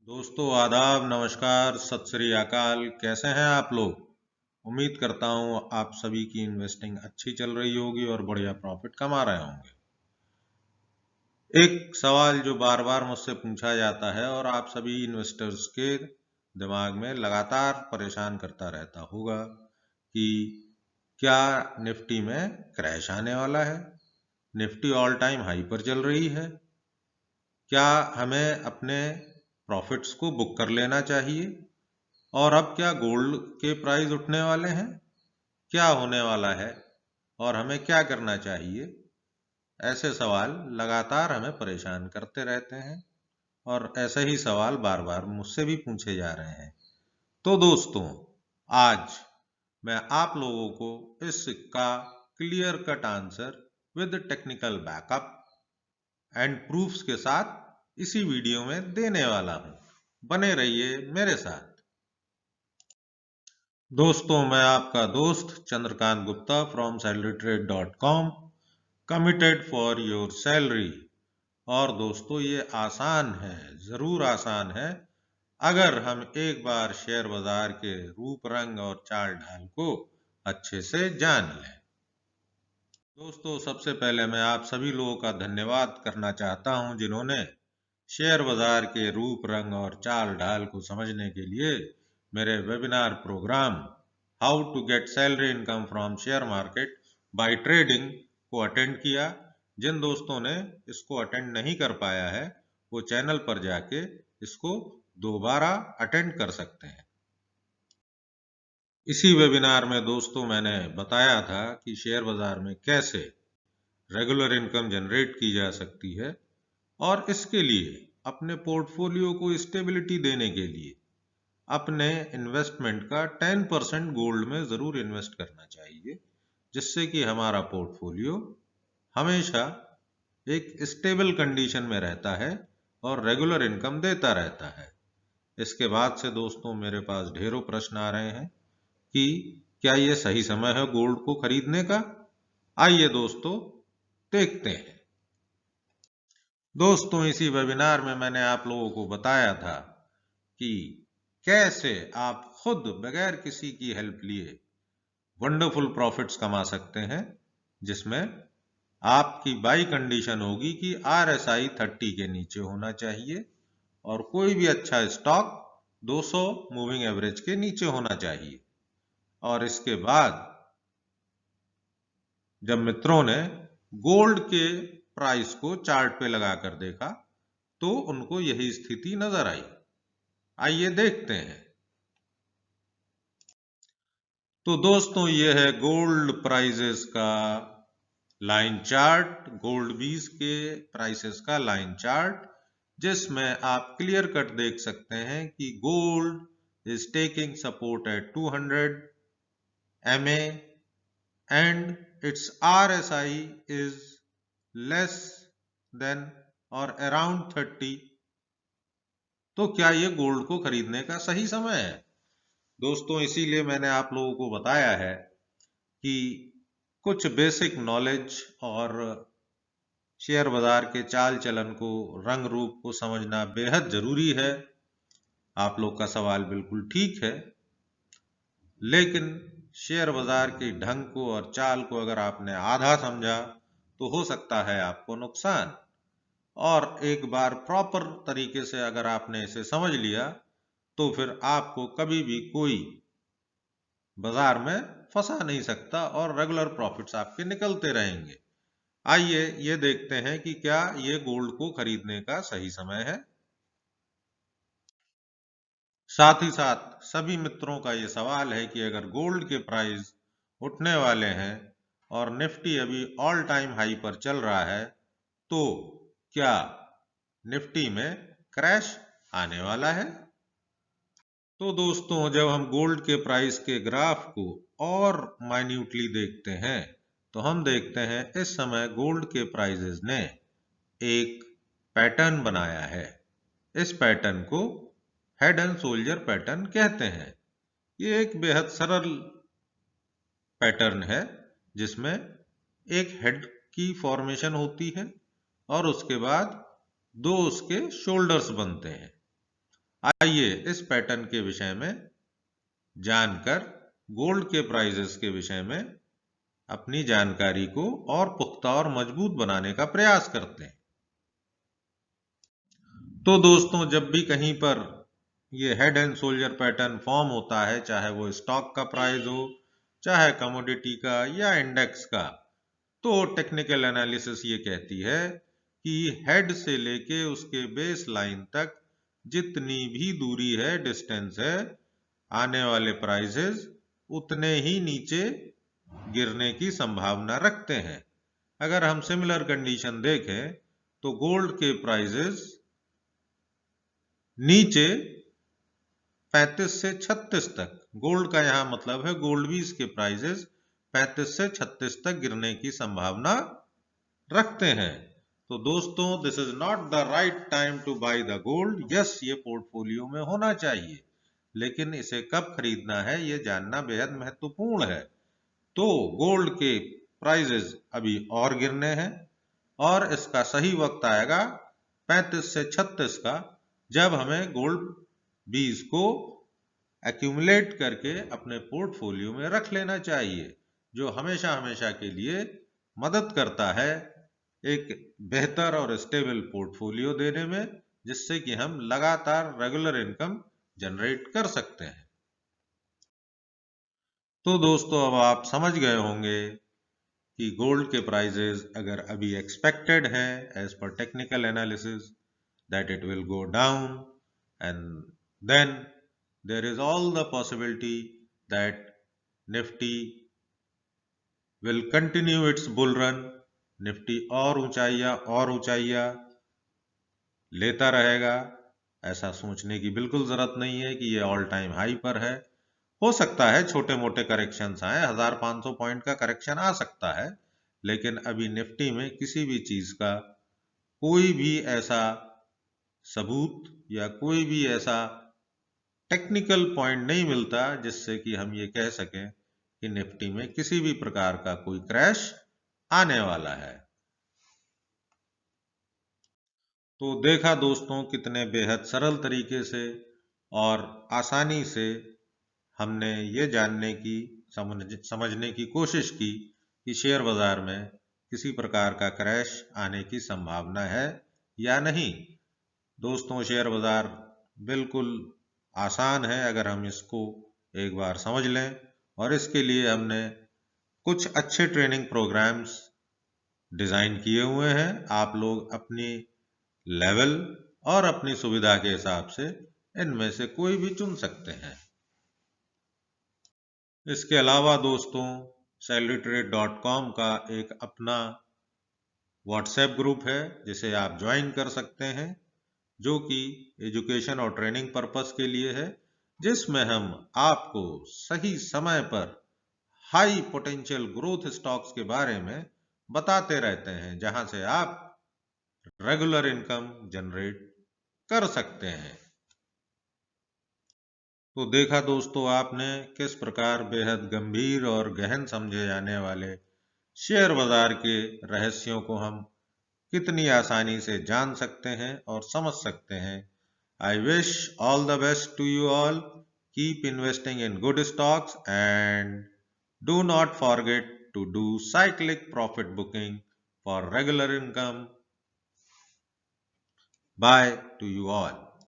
दोस्तों आदाब, नमस्कार, सत श्री अकाल। कैसे हैं आप लोग? उम्मीद करता हूं आप सभी की इन्वेस्टिंग अच्छी चल रही होगी और बढ़िया प्रॉफिट कमा रहे होंगे। एक सवाल जो बार बार मुझसे पूछा जाता है और आप सभी इन्वेस्टर्स के दिमाग में लगातार परेशान करता रहता होगा कि क्या निफ्टी में क्रैश आने वाला है? निफ्टी ऑल टाइम हाई पर चल रही है, क्या हमें अपने प्रॉफिट्स को बुक कर लेना चाहिए? और अब क्या गोल्ड के प्राइस उठने वाले हैं? क्या होने वाला है और हमें क्या करना चाहिए? ऐसे सवाल लगातार हमें परेशान करते रहते हैं और ऐसे ही सवाल बार बार मुझसे भी पूछे जा रहे हैं। तो दोस्तों, आज मैं आप लोगों को इसका clear cut answer with technical backup and proofs के साथ इसी वीडियो में देने वाला हूं। बने रहिए मेरे साथ। दोस्तों, मैं आपका दोस्त Chandrakant Gupta from salarytrade.com, committed for your salary. और दोस्तों, ये आसान है, जरूर आसान है, अगर हम एक बार शेयर बाजार के रूप रंग और चाल ढाल को अच्छे से जान लें। दोस्तों, सबसे पहले मैं आप सभी लोगों का धन्यवाद करना चाहता हूं जिन्होंने शेयर बाजार के रूप रंग और चाल ढाल को समझने के लिए मेरे webinar program how to get salary income from share market by trading को अटेंड किया। जिन दोस्तों ने इसको अटेंड नहीं कर पाया है वो चैनल पर जाके इसको दोबारा अटेंड कर सकते हैं। इसी वेबिनार में दोस्तों मैंने बताया था कि शेयर बाजार में कैसे रेगुलर इनकम जनरेट की जा सकती है और इसके लिए अपने पोर्टफोलियो को स्टेबिलिटी देने के लिए अपने इन्वेस्टमेंट का 10% गोल्ड में जरूर इन्वेस्ट करना चाहिए, जिससे कि हमारा पोर्टफोलियो हमेशा एक स्टेबल कंडीशन में रहता है और रेगुलर इनकम देता रहता है। इसके बाद से दोस्तों मेरे पास ढेरों प्रश्न आ रहे हैं कि क्या ये सही समय है गोल्ड को खरीदने का? आइए दोस्तों देखते हैं। दोस्तों, इसी वेबिनार में मैंने आप लोगों को बताया था कि कैसे आप खुद बगैर किसी की हेल्प लिए वंडरफुल प्रॉफिट्स कमा सकते हैं, जिसमें आपकी बाई कंडीशन होगी कि RSI 30 के नीचे होना चाहिए और कोई भी अच्छा स्टॉक 200 मूविंग एवरेज के नीचे होना चाहिए। और इसके बाद जब मित्रों ने गोल्ड के प्राइस को चार्ट पे लगाकर देखा तो उनको यही स्थिति नजर आई। आइए देखते हैं। तो दोस्तों, ये है गोल्ड प्राइसेस का लाइन चार्ट, गोल्ड बीज के प्राइसेस का लाइन चार्ट, जिसमें आप क्लियर कट देख सकते हैं कि gold is taking support at 200 MA and its RSI is less than or around 30। तो क्या ये गोल्ड को खरीदने का सही समय है? दोस्तों, इसीलिए मैंने आप लोगों को बताया है कि कुछ बेसिक नॉलेज और शेयर बाजार के चाल चलन को, रंग रूप को समझना बेहद जरूरी है। आप लोग का सवाल बिल्कुल ठीक है, लेकिन शेयर बाजार के ढंग को और चाल को अगर आपने आधा समझा तो हो सकता है आपको नुकसान, और एक बार प्रॉपर तरीके से अगर आपने इसे समझ लिया तो फिर आपको कभी भी कोई बाजार में फंसा नहीं सकता और रेगुलर प्रॉफिट्स आपके निकलते रहेंगे। आइए ये देखते हैं कि क्या ये गोल्ड को खरीदने का सही समय है। साथ ही साथ सभी मित्रों का ये सवाल है कि अगर गोल्ड के प्राइस उठने वाले हैं और निफ्टी अभी ऑल टाइम हाई पर चल रहा है तो क्या निफ्टी में क्रैश आने वाला है? तो दोस्तों, जब हम गोल्ड के प्राइस के ग्राफ को और माइन्यूटली देखते हैं तो हम देखते हैं इस समय गोल्ड के प्राइसेस ने एक पैटर्न बनाया है। इस पैटर्न को हेड एंड शोल्डर पैटर्न कहते हैं। ये एक बेहद सरल पैटर्न है जिसमें एक हेड की फॉर्मेशन होती है और उसके बाद दो उसके शोल्डर्स बनते हैं। आइए इस पैटर्न के विषय में जानकर गोल्ड के प्राइजेस के विषय में अपनी जानकारी को और पुख्ता और मजबूत बनाने का प्रयास करते हैं। तो दोस्तों, जब भी कहीं पर ये head and shoulder pattern form होता है, चाहे वो स्टॉक का प्राइस हो, चाहे कमोडिटी का या इंडेक्स का, तो टेक्निकल एनालिसिस ये कहती है कि हेड से लेके उसके बेस लाइन तक जितनी भी दूरी है, डिस्टेंस है, आने वाले प्राइसेस उतने ही नीचे गिरने की संभावना रखते हैं। अगर हम सिमिलर कंडीशन देखें तो गोल्ड के प्राइसेस नीचे 35 से 36 तक, गोल्ड का यहां मतलब है गोल्ड बीस के प्राइसेस 35 से 36 तक गिरने की संभावना रखते हैं। तो दोस्तों, this is not the right time to buy the gold. Yes, ये पोर्टफोलियो में होना चाहिए, लेकिन इसे कब खरीदना है ये जानना बेहद महत्वपूर्ण है। तो गोल्ड के प्राइजेस अभी और गिरने हैं और इसका सही वक्त आएगा 35 से 36 का, जब हमें गोल्ड बीज को एक्यूमुलेट करके अपने पोर्टफोलियो में रख लेना चाहिए, जो हमेशा हमेशा के लिए मदद करता है एक बेहतर और स्टेबल पोर्टफोलियो देने में, जिससे कि हम लगातार रेगुलर इनकम जनरेट कर सकते हैं। तो दोस्तों, अब आप समझ गए होंगे कि गोल्ड के प्राइजेस अगर अभी एक्सपेक्टेड है as per technical analysis that it will go down, and then there is all the possibility that Nifty will continue its bull run. Nifty और ऊंचाइयां लेता रहेगा। ऐसा सोचने की बिल्कुल जरूरत नहीं है कि ये ऑल टाइम हाई पर है। हो सकता है छोटे मोटे करेक्शंस आए, 1500 पॉइंट का करेक्शन आ सकता है, लेकिन अभी निफ्टी में किसी भी चीज का कोई भी ऐसा सबूत या कोई भी ऐसा टेक्निकल पॉइंट नहीं मिलता जिससे कि हम ये कह सकें कि निफ्टी में किसी भी प्रकार का कोई क्रैश आने वाला है। तो देखा दोस्तों, कितने बेहद सरल तरीके से और आसानी से हमने ये जानने की समझने की कोशिश की कि शेयर बाजार में किसी प्रकार का क्रैश आने की संभावना है या नहीं। दोस्तों, शेयर बाजार बिल्कुल आसान है अगर हम इसको एक बार समझ लें, और इसके लिए हमने कुछ अच्छे ट्रेनिंग प्रोग्राम्स डिजाइन किए हुए हैं। आप लोग अपनी लेवल और अपनी सुविधा के हिसाब से इनमें से कोई भी चुन सकते हैं। इसके अलावा दोस्तों, salarytrade.com का एक अपना व्हाट्सएप ग्रुप है जिसे आप ज्वाइन कर सकते हैं, जो कि एजुकेशन और ट्रेनिंग पर्पस के लिए है, जिसमें हम आपको सही समय पर हाई पोटेंशियल ग्रोथ स्टॉक्स के बारे में बताते रहते हैं, जहां से आप रेगुलर इनकम जनरेट कर सकते हैं। तो देखा दोस्तों, आपने किस प्रकार बेहद गंभीर और गहन समझे जाने वाले शेयर बाजार के रहस्यों को हम कितनी आसानी से जान सकते हैं और समझ सकते हैं। I wish all the best to you all. Keep investing in good stocks and do not forget to do cyclic profit booking for regular income. Bye to you all.